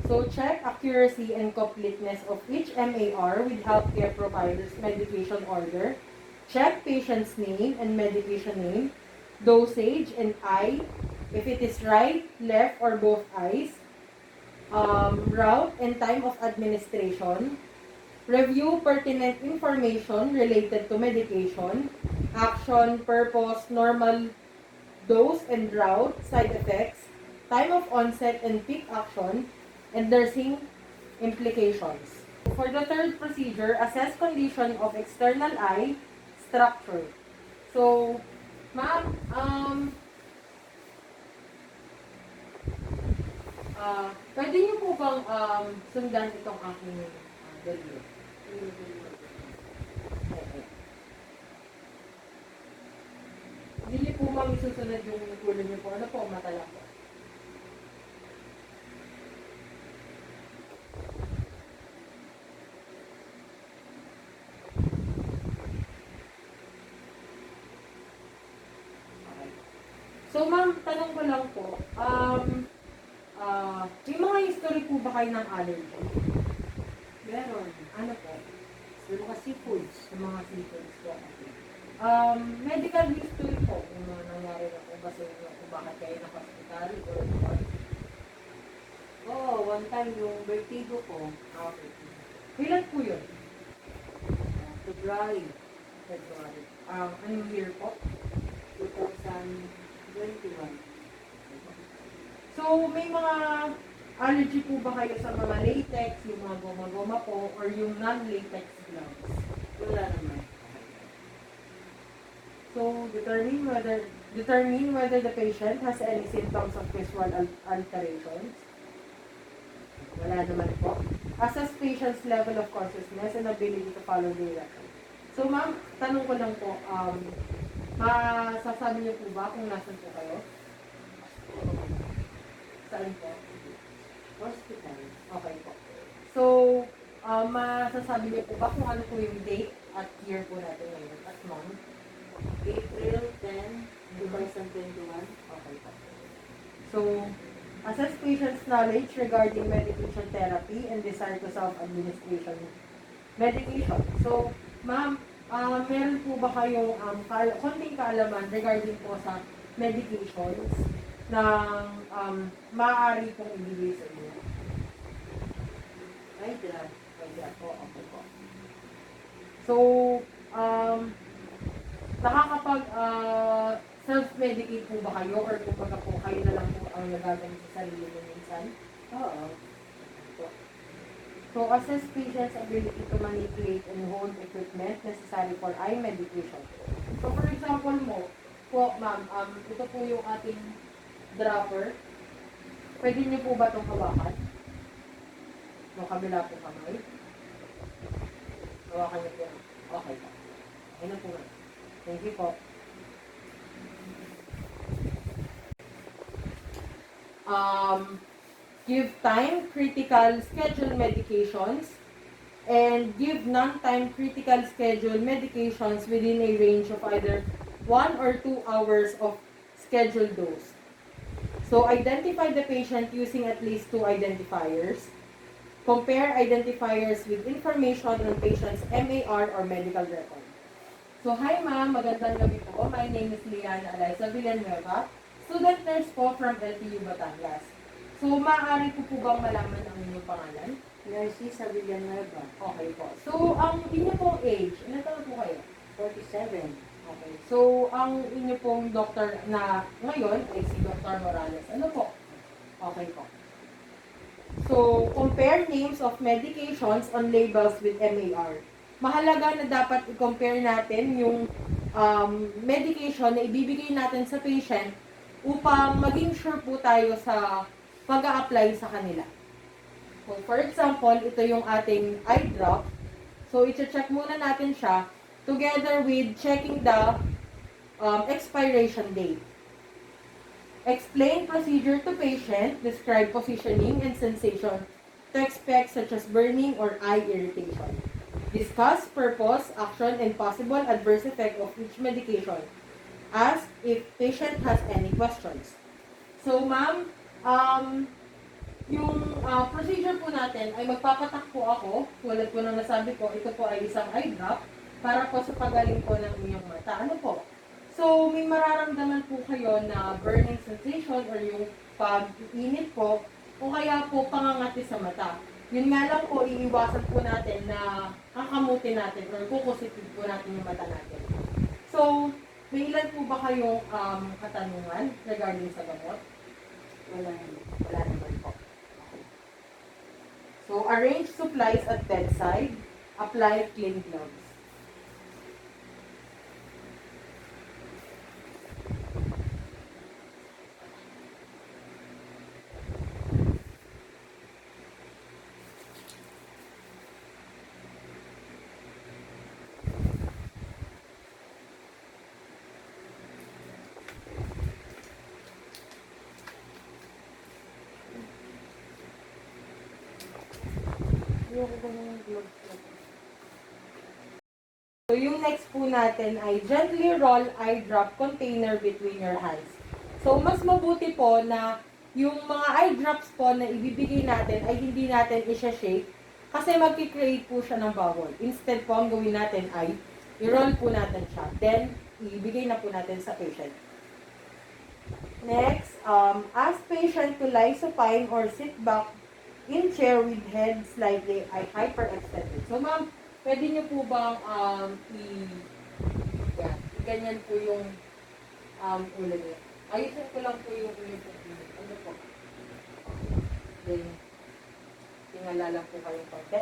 So, check accuracy and completeness of each MAR with healthcare provider's medication order. Check patient's name and medication name, dosage and eye, if it is right, left, or both eyes, route and time of administration, review pertinent information related to medication, action, purpose, normal dose and route, side effects, time of onset and peak action, and nursing implications. For the third procedure, assess condition of external eye structure. So, ma'am, pwede niyo po bang sundan itong aking video? Okay. Hindi niyo po ma'am isusunod yung ulo niyo po. Ano po, mata lang po? Okay. So ma'am, tanong ko lang po, may mga history po ba kayo ng allergy? Meron. Ano po? Sa mga seafoods. Sa mga symptoms po. Okay. Medical history po, kung nangyari na po ba sa inyo, kung bakit kayo na-hospital or what? Oo, one time yung vertigo ko, Okay. Kailan po yun? February February. Anong year po? 2021. So, may mga allergy po ba kayo sa mga latex, yung mga goma-goma po, or yung non-latex gloves? Wala naman. So, determine whether the patient has any symptoms of visual alterations. Wala naman po. Assess patient's level of consciousness and ability to follow direction. So, ma'am, tanong ko lang po, masasabi niyo po ba kung nasan po kayo? Saan po? Hospital. Okay po. So, masasabi niyo po ba kung ano po yung date at year po natin ngayon at month? April 10, 2021. Okay po. So, assess patient's knowledge regarding medication therapy and desire to self-administration medication. So, ma'am, meron po ba kayong konting kaalaman regarding po sa medications na maaari pong ibigay sa inyo? Hydra. Kaya po, okay po. So, nakakapag self-medicate po ba kayo or kumbaga po kayo na lang po ang nagagamit sa sarili mo minsan? Oo. So, assess patient's ability to manipulate and hold equipment necessary for eye medication. So, for example po, ma'am, ito po yung ating dropper. Pwede niyo po ba itong hawakan? Yung kabila po kamay. Hawakan niyo po. Okay po. Okay na po. Thank you po. Give time critical schedule medications and give non-time critical schedule medications within a range of either 1 or 2 hours of scheduled dose. So identify the patient using at least 2 identifiers. Compare identifiers with information on patient's MAR or medical record. So hi ma'am, magandang gabi po. My name is Liana Eliza Villanueva, student nurse po from LTU Batangas. So, maaari po bang malaman ang inyong pangalan? Narcisa Villanueva. Okay po. So, ang inyo pong age, ilan taon po kayo? 47. Okay. So, ang inyo pong doctor na ngayon ay si Dr. Morales. Ano po? Okay po. So, compare names of medications on labels with MAR. Mahalaga na dapat i-compare natin yung medication na ibibigay natin sa patient upang maging sure po tayo sa pag-a-apply sa kanila. So, for example, ito yung ating eye drop. So, i-check muna natin siya together with checking the expiration date. Explain procedure to patient, describe positioning and sensation to expect such as burning or eye irritation. Discuss purpose, action, and possible adverse effect of each medication. Ask if patient has any questions. So, ma'am, Yung procedure po natin ay magpapatak po ako, tulad po ng nasabi ko, ito po ay isang eye drop para po sa pagaling po ng inyong mata. Ano po? So, may mararamdaman po kayo na burning sensation or yung pag-init po o kaya po pangangati sa mata. Yun nga lang po, iiwasan po natin na kakamutin natin or kukusitin po natin yung mata natin. So, may ilan po ba kayong katanungan regarding sa gamot? Wala naman. Wala naman po. So, arrange supplies at bedside. Apply clean gloves. So, yung next po natin ay gently roll eye drop container between your hands. So, mas mabuti po na yung mga eye drops po na ibibigay natin ay hindi natin isha-shake kasi magki-create po siya ng bubble. Instead po, ang gawin natin ay i-roll po natin siya. Then, ibigay na po natin sa patient. Next, ask patient to lie supine or sit back in chair with head slightly hyperextended. So, ma'am, pwede niyo po bang ganyan po yung ulo niyo. Ayusin ko lang po yung ulo po. Ano po? Then, tingala lang po kayong konti.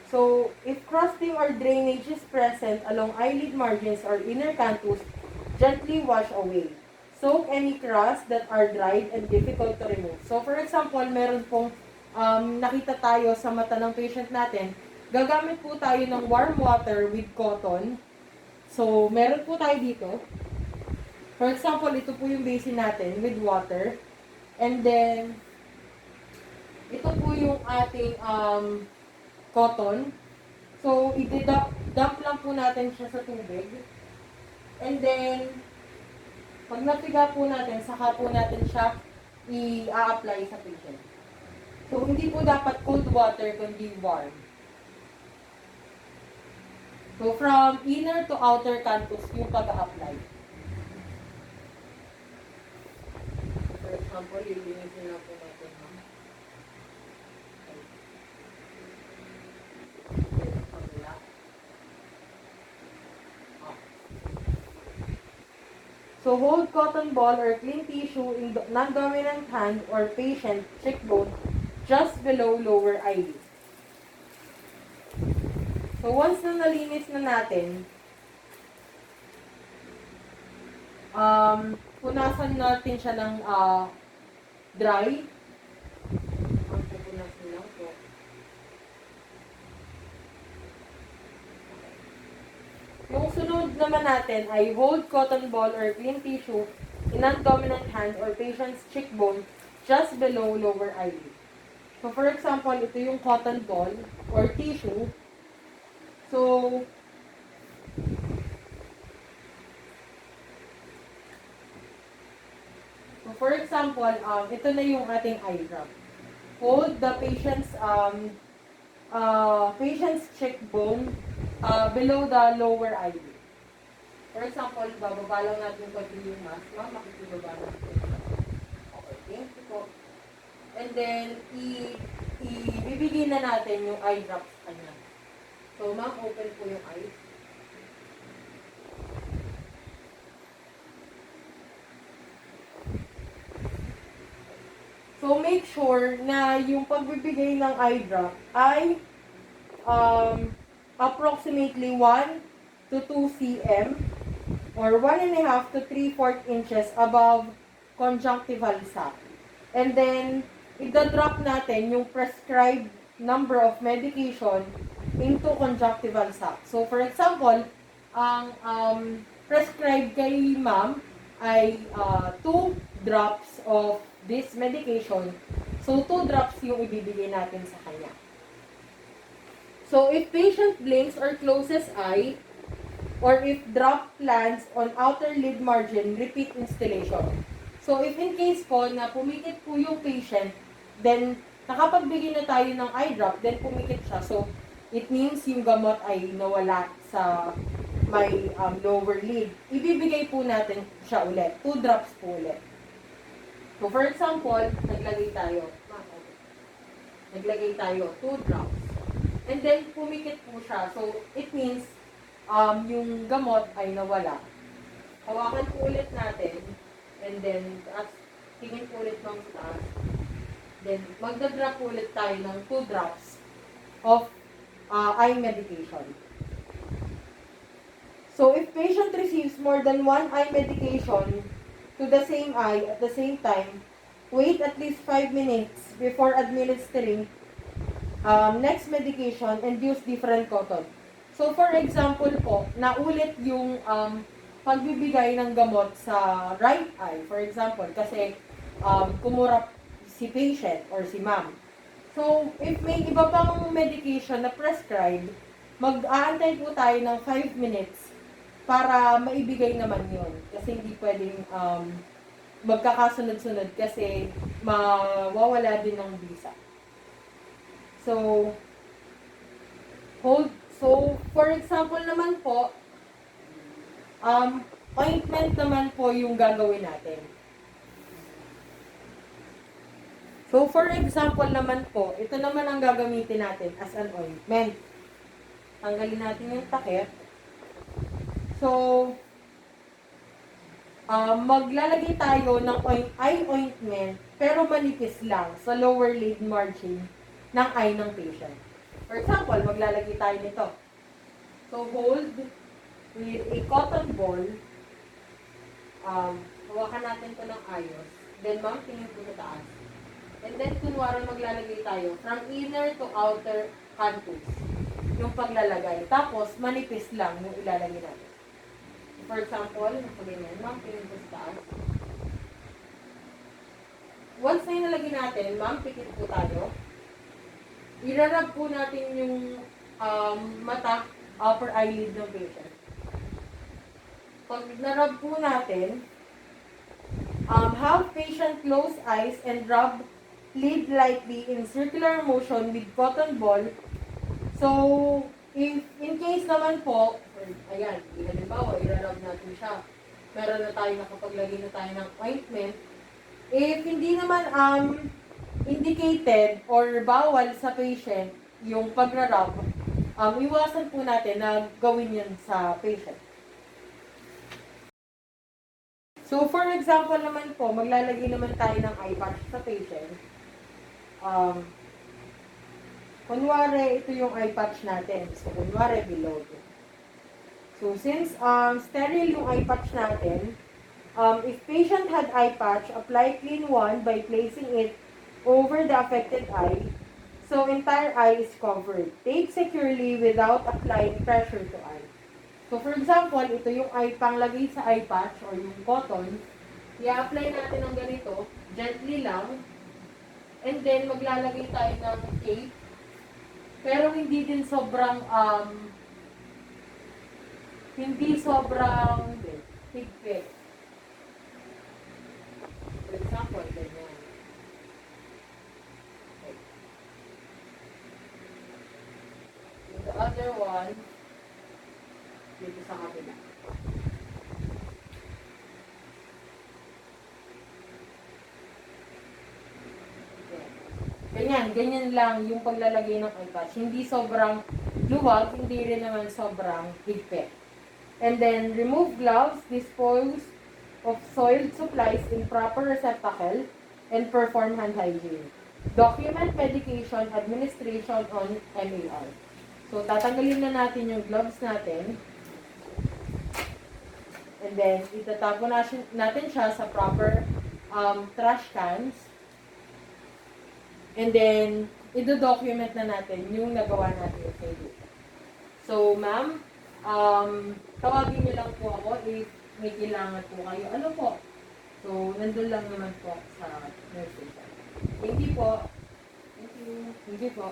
So, if crusting or drainage is present along eyelid margins or inner canthus, gently wash away. Soak any crust that are dried and difficult to remove. So, for example, meron pong nakita tayo sa mata ng patient natin, gagamit po tayo ng warm water with cotton. So, meron po tayo dito. For example, ito po yung basin natin with water. And then, ito po yung ating cotton. So, i-dump lang po natin siya sa tubig. And then, pag napiga po natin, saka po natin siya i-apply sa patient. So, hindi po dapat cold water, kundi warm. So, from inner to outer canthus yung pag-apply. For example, lilinisin na po natin. So, hold cotton ball or clean tissue in non-dominant hand or patient cheekbone just below lower eyelid. So, once na nalinis na natin, punasan natin siya ng dry. Ang pupunasan lang po. Yung sunod naman natin ay hold cotton ball or clean tissue in non-dominant hand or patient's cheekbone just below lower eyelid. So, for example, ito yung cotton ball or tissue. So, for example, ito na yung ating eye drop. Hold the patient's cheekbone below the lower eyelid. For example, bababa lang natin konti yung mask. Ma'am, makikibaba natin. Okay, thank you po. And then, ibibigay na natin yung eye drops kanya. So, ma'am, open po yung eyes. So, make sure na yung pagbibigay ng eye drop ay approximately 1 to 2 cm or 1.5 to 3/4 inches above conjunctival sac. And then, i-drop natin yung prescribed number of medication into conjunctival sac. So, for example, ang prescribed kay ma'am ay 2 drops of this medication. So, 2 drops yung ibibigay natin sa kanya. So, if patient blinks or closes eye, or if drop lands on outer lid margin, repeat instillation. So, if in case po na pumikit po yung patient, then nakapagbigay na tayo ng eye drop, then pumikit siya. So, it means yung gamot ay nawala sa may lower lid. Ibibigay po natin siya ulit. 2 drops po ulit. So, for example, naglagay tayo. 2 drops. And then, pumikit po siya. So, it means, yung gamot ay nawala. Hawakan po ulit natin. And then, tingin po ulit ng taas. Then, magdadrop po ulit tayo ng 2 drops of eye medication. So, if patient receives more than 1 eye medication to the same eye at the same time, wait at least 5 minutes before administering next medication and use different cotton. So, for example po, naulit yung pagbibigay ng gamot sa right eye, for example, kasi kumurap si patient or si ma'am. So, if may iba pang medication na prescribed, mag-aantay po tayo ng 5 minutes para maibigay naman yun. Kasi hindi pwedeng magkakasunod-sunod kasi mawawala din ng visa. So, for example naman po, ointment naman po yung gagawin natin. So, for example naman po, ito naman ang gagamitin natin as an ointment. Tanggalin natin yung takip. So, maglalagay tayo ng eye ointment, pero manipis lang sa lower lid margin ng eye ng patient. For example, maglalagay tayo nito. So, hold with a cotton ball. Hawakan natin to ng ayos. Then, ma'am, tingin po sa taas. And then, kunwari maglalagay tayo from inner to outer canthus. Yung paglalagay. Tapos, manipis lang yung ilalagay natin. For example, ganyan, ma'am, tingin po sa taas. Once na inalagay natin, ma'am, pikit po tayo. Irarab po natin yung mata, upper eyelid ng patient. Pag narab po natin, have patient close eyes and rub lid lightly in circular motion with cotton ball. So, if in case naman po, ayan, halimbawa, irarab natin siya. Meron na tayo, nakapaglagay na tayo ng ointment. If hindi naman indicated or bawal sa patient yung pagrarab, iwasan po natin na gawin yan sa patient. So, for example naman po, maglalagay naman tayo ng eye patch sa patient. Kunwari, ito yung eye patch natin. So, kunwari, below. So, since sterile yung eye patch natin, if patient had eye patch, apply clean one by placing it over the affected eye. So, entire eye is covered. Take securely without applying pressure to eye. So, for example, ito yung panglagay sa eye patch or yung cotton. I-apply natin ng ganito, gently lang. And then, maglalagay tayo ng tape. Pero hindi din sobrang, higpit. For example, ganyan. Okay. The other one, dito sa kabila. Ganyan lang yung paglalagay ng eye patch. Hindi sobrang luwag, hindi rin naman sobrang higpit. And then, remove gloves, dispose of soiled supplies in proper receptacle, and perform hand hygiene. Document medication administration on MAR. So, tatanggalin na natin yung gloves natin. And then, itatago natin siya sa proper trash cans. And then, i-document na natin yung nagawa natin sa video. So, ma'am, tawagin niyo lang po ako if may kailangan po kayo. Ano po? So, nandun lang naman po sa nursing. Thank you po. Thank you. Thank you po.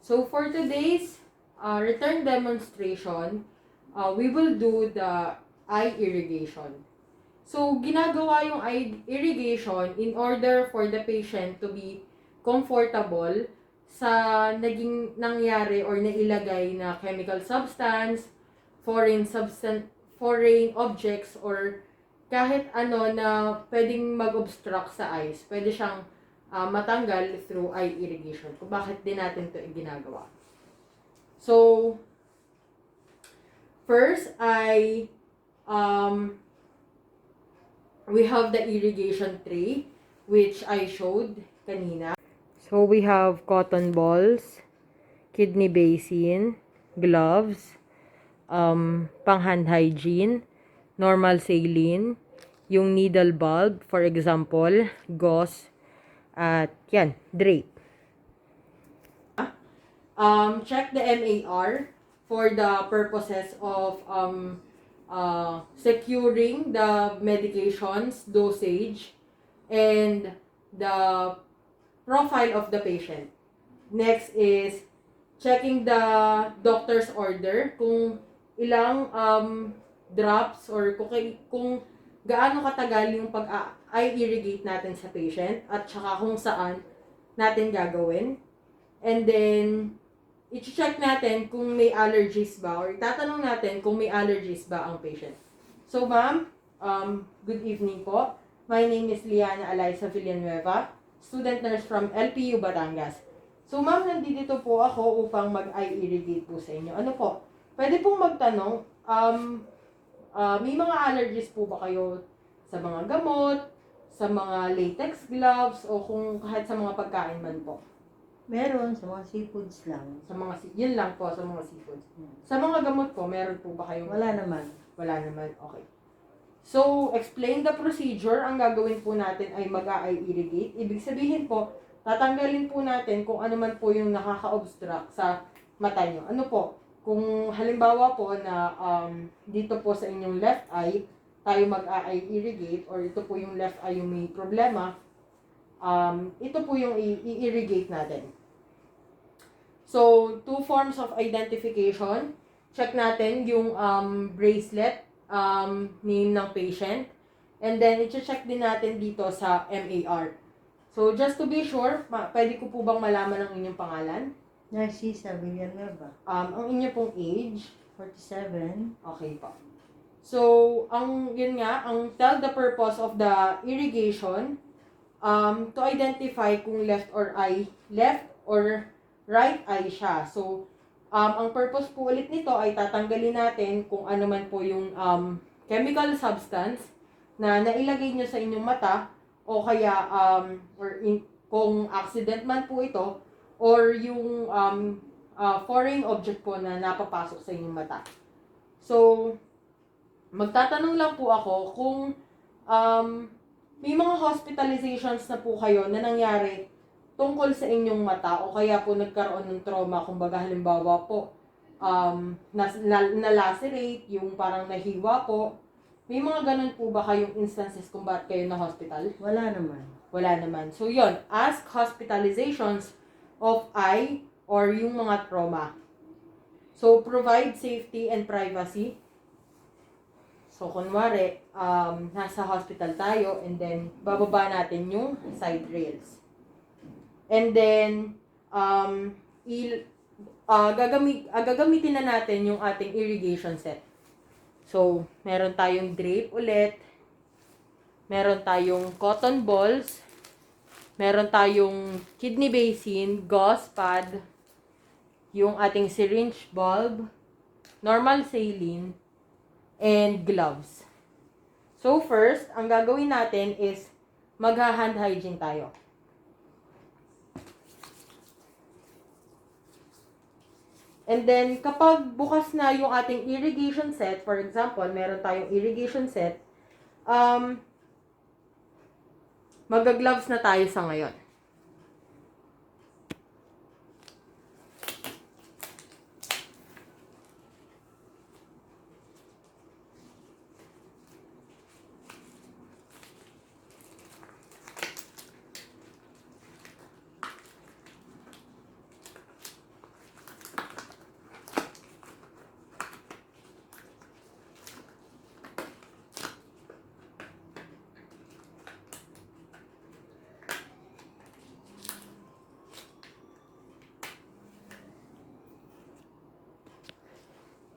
So for today's return demonstration, we will do the eye irrigation. So ginagawa yung eye irrigation in order for the patient to be comfortable sa naging nangyari or nailagay na chemical substance, foreign objects, or kahit ano na pwedeng mag-obstruct sa eyes. Pwede siyang matanggal through eye irrigation. Kung bakit din natin ito ginagawa. So, first ay we have the irrigation tray which I showed kanina. So, we have cotton balls, kidney basin, gloves, pang-hand hygiene, normal saline, yung needle bulb, for example, gauze, at yan, drape. Check the MAR for the purposes of securing the medications, dosage, and the profile of the patient. Next is checking the doctor's order kung ilang drops or kung gaano katagal yung eye irrigate natin sa patient at saka kung saan natin gagawin. And then i-check natin kung may allergies ba or itatanong natin kung may allergies ba ang patient. So ma'am, good evening po. My name is Liana Alaysa Villanueva, student nurse from LPU Batangas. So ma'am, nandito po ako upang mag-eye irrigate po sa inyo. Ano po? Pwede pong magtanong, may mga allergies po ba kayo sa mga gamot, sa mga latex gloves, o kung kahit sa mga pagkain man po? Meron sa mga seafoods lang. Yun lang po sa mga seafoods. Sa mga gamot po, meron po ba kayong... Wala naman. Wala naman, okay. So, explain the procedure. Ang gagawin po natin ay mag-eye irrigate. Ibig sabihin po, tatanggalin po natin kung ano man po yung nakaka-obstruct sa mata nyo. Ano po? Kung halimbawa po na dito po sa inyong left eye, tayo mag-eye irrigate, or ito po yung left eye yung may problema, ito po yung i-irrigate natin. So, two forms of identification. Check natin yung bracelet name ng patient. And then, i-check din natin dito sa MAR. So, just to be sure, pwede ko po bang malaman ang inyong pangalan? Narcisa Villanueva. Ang inyo pong age? 47. Okay po. So, yun nga, tell the purpose of the irrigation, to identify kung left or right eye siya. So, ang purpose po ulit nito ay tatanggalin natin kung ano man po yung chemical substance na nailagay nyo sa inyong mata, o kaya kung accident man po ito, or yung foreign object po na napapasok sa inyong mata. So, magtatanong lang po ako kung may mga hospitalizations na po kayo na nangyari tungkol sa inyong mata, o kaya po nagkaroon ng trauma, kumbaga halimbawa po na-lacerate, yung parang nahiwa po. May mga ganun po ba kayong instances kung bakit kayo na hospital? Wala naman. Wala naman. So yon, ask hospitalizations of eye or yung mga trauma. So provide safety and privacy. So kunwari, nasa hospital tayo, and then bababa natin yung side rails. And then, gagamitin na natin yung ating irrigation set. So, meron tayong drape ulit, meron tayong cotton balls, meron tayong kidney basin, gauze pad, yung ating syringe bulb, normal saline, and gloves. So, first, ang gagawin natin is mag-hand hygiene tayo. And then, kapag bukas na yung ating irrigation set, for example, meron tayong irrigation set, mag-gloves na tayo sa ngayon.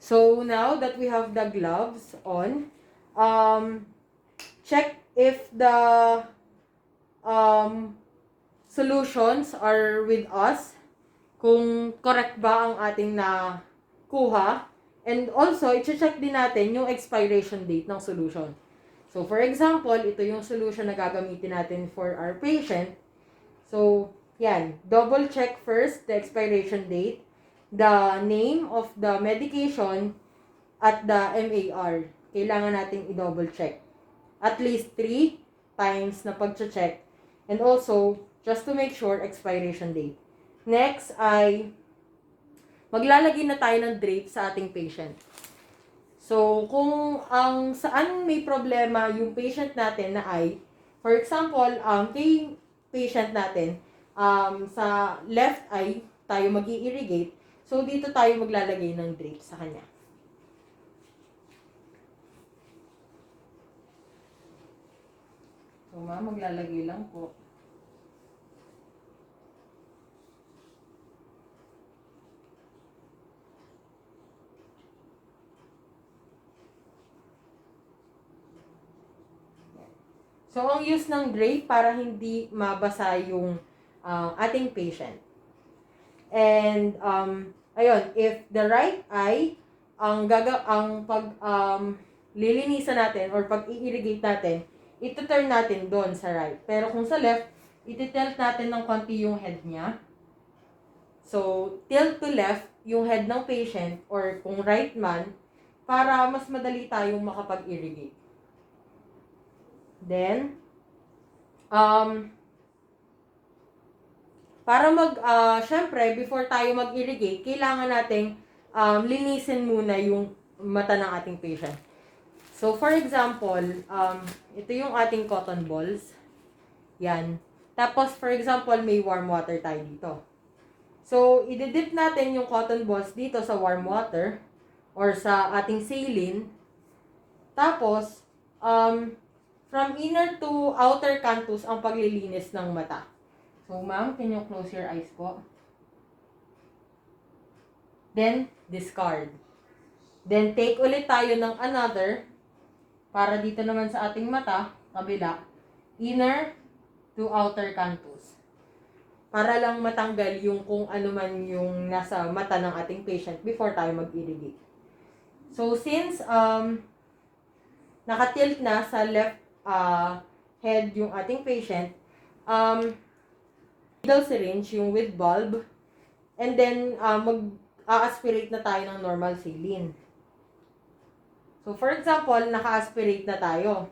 So now that we have the gloves on, check if the solutions are with us, kung correct ba ang ating nakuha. And also, i-check din natin yung expiration date ng solution. So, for example, ito yung solution na gagamitin natin for our patient. So, yan. Double check first the expiration date, the name of the medication, at the MAR. Kailangan nating i-double check. At least 3 times na pag-check. And also, just to make sure, expiration date. Next ay maglalagay na tayo ng drape sa ating patient. So, kung ang saan may problema yung patient natin na ay, for example, kay patient natin, sa left eye, tayo mag-i-irrigate. So, dito tayo maglalagay ng drape sa kanya. So, maglalagay lang po. So, ang use ng drape para hindi mabasa yung ating patient. And, ayun, if the right eye, ang lilinisan natin or pag i-irrigate natin, ito-turn natin doon sa right. Pero kung sa left, iti-tilt natin ng konti yung head niya. So, tilt to left yung head ng patient or kung right man, para mas madali tayong makapag-irrigate. Then, para syempre, before tayo mag-irrigate, kailangan nating linisin muna yung mata ng ating patient. So, for example, ito yung ating cotton balls. Yan. Tapos, for example, may warm water tayo dito. So, i-dip natin yung cotton balls dito sa warm water or sa ating saline. Tapos, from inner to outer canthus ang paglilinis ng mata. So, ma'am, can you close your eyes po? Then, discard. Then, take ulit tayo ng another para dito naman sa ating mata, kabila, inner to outer canthus. Para lang matanggal yung kung ano man yung nasa mata ng ating patient before tayo mag-irrigate. So, since nakatilt na sa left head yung ating patient, needle syringe, yung with bulb, and then mag-aspirate na tayo ng normal saline. So, for example, naka-aspirate na tayo.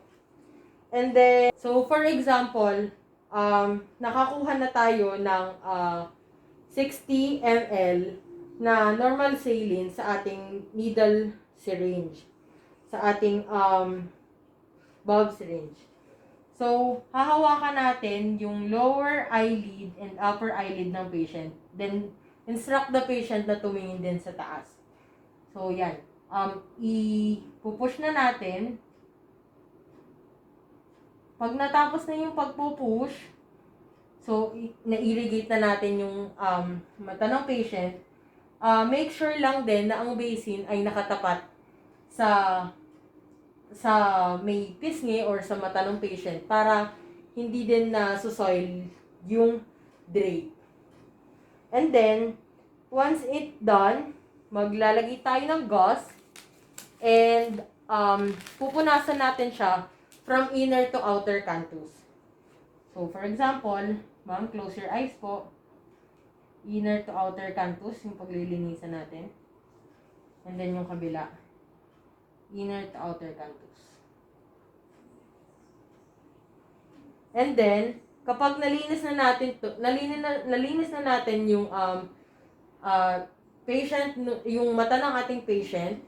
And then, so for example, nakakuha na tayo ng 60 ml na normal saline sa ating needle syringe, sa ating bulb syringe. So, hahawakan natin yung lower eyelid and upper eyelid ng patient. Then, instruct the patient na tumingin din sa taas. So, yan. I-push na natin. Pag natapos na yung pagpupush, so, na-irrigate na natin yung mata ng patient, make sure lang din na ang basin ay nakatapat sa may pisngi or sa mata ng patient para hindi din na susoil yung drape. And then, once it done, maglalagay tayo ng gauze and pupunasan natin siya from inner to outer canthus. So, for example, ma'am, close your eyes po. Inner to outer canthus, yung paglilinisan natin. And then yung kabila. Inner to outer canthus. And then, kapag nalinis na natin yung patient, yung mata ng ating patient,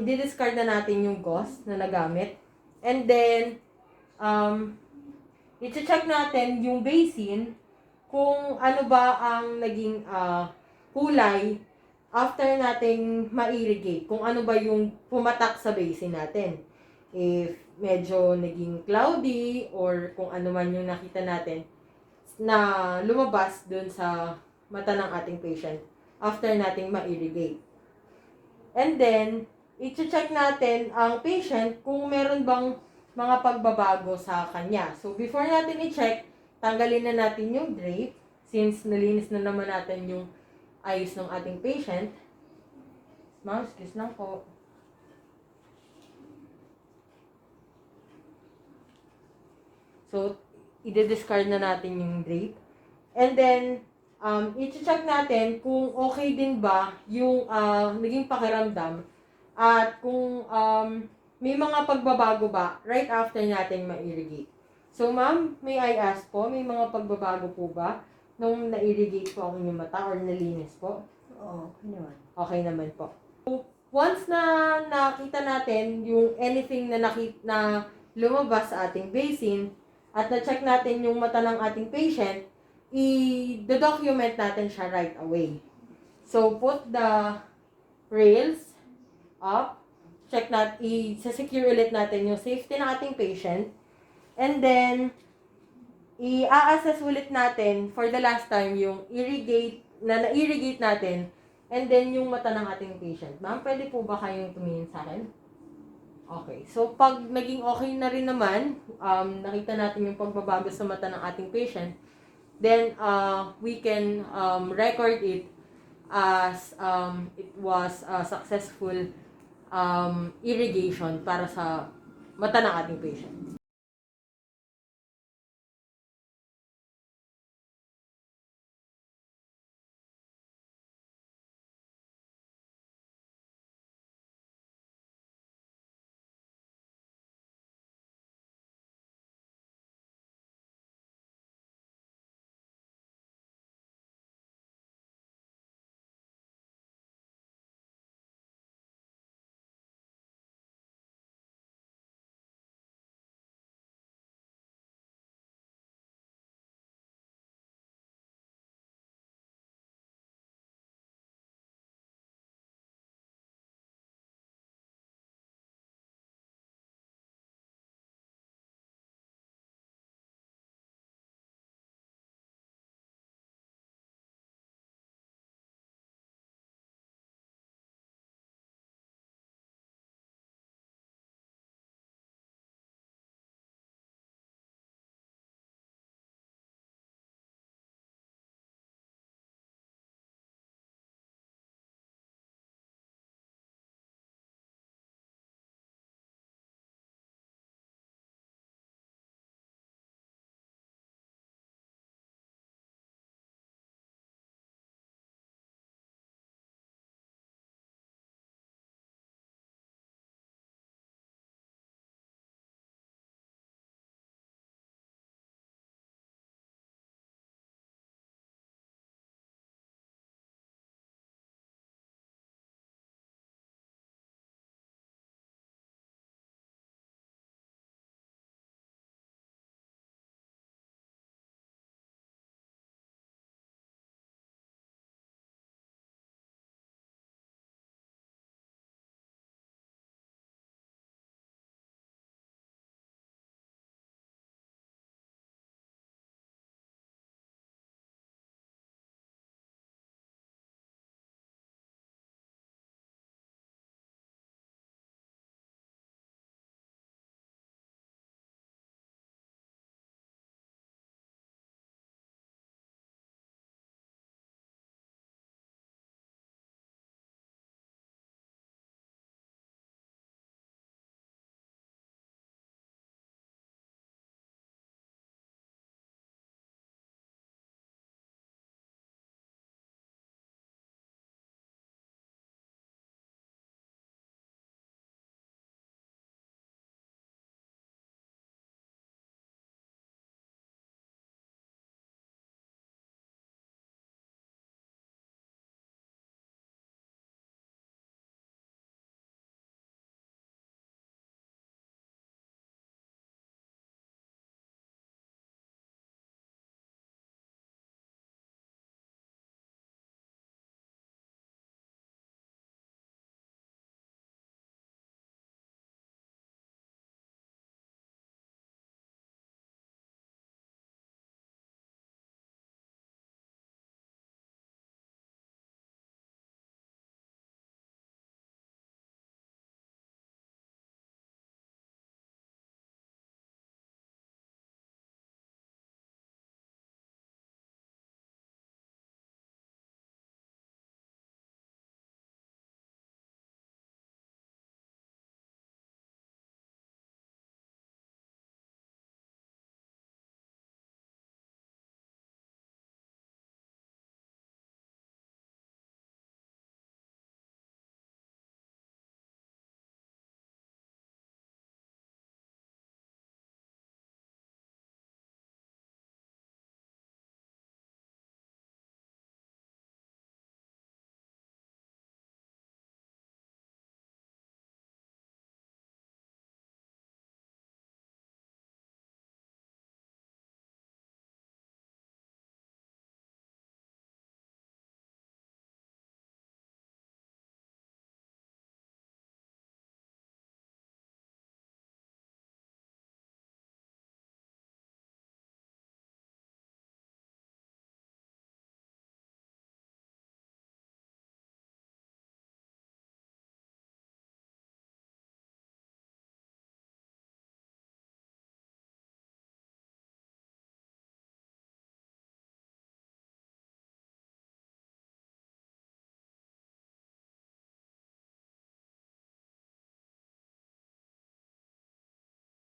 i-discard na natin yung gauze na nagamit. And then, i-check natin yung basin kung ano ba ang naging kulay after nating ma-irrigate. Kung ano ba yung pumatak sa basin natin. If medyo naging cloudy or kung ano man yung nakita natin na lumabas dun sa mata ng ating patient after nating ma-irrigate. And then, i-check natin ang patient kung meron bang mga pagbabago sa kanya. So, before natin i-check, tanggalin na natin yung drape since nalinis na naman natin yung eyes ng ating patient. Ma'am, excuse lang po. So, i-discard na natin yung drape. And then, i-check natin kung okay din ba yung naging pakiramdam at kung may mga pagbabago ba right after natin ma-irrigate. So, ma'am, may I ask po, may mga pagbabago po ba nung na-irrigate po ang inyong mata or nalinis po? Oo, okay naman. Okay naman po. Once na nakita natin yung anything na lumabas sa ating basin at na-check natin yung mata ng ating patient, i-document natin siya right away. So, put the rails up, check i-secure ulit natin yung safety ng ating patient, and then, i-assess ulit natin for the last time yung na-irrigate natin, and then yung mata ng ating patient. Ma'am, pwede po ba kayong tumingin sa akin? Okay. So, pag naging okay na rin naman, nakita natin yung pagbabago sa mata ng ating patient, then we can record it as it was a successful irrigation para sa mata ng ating patient.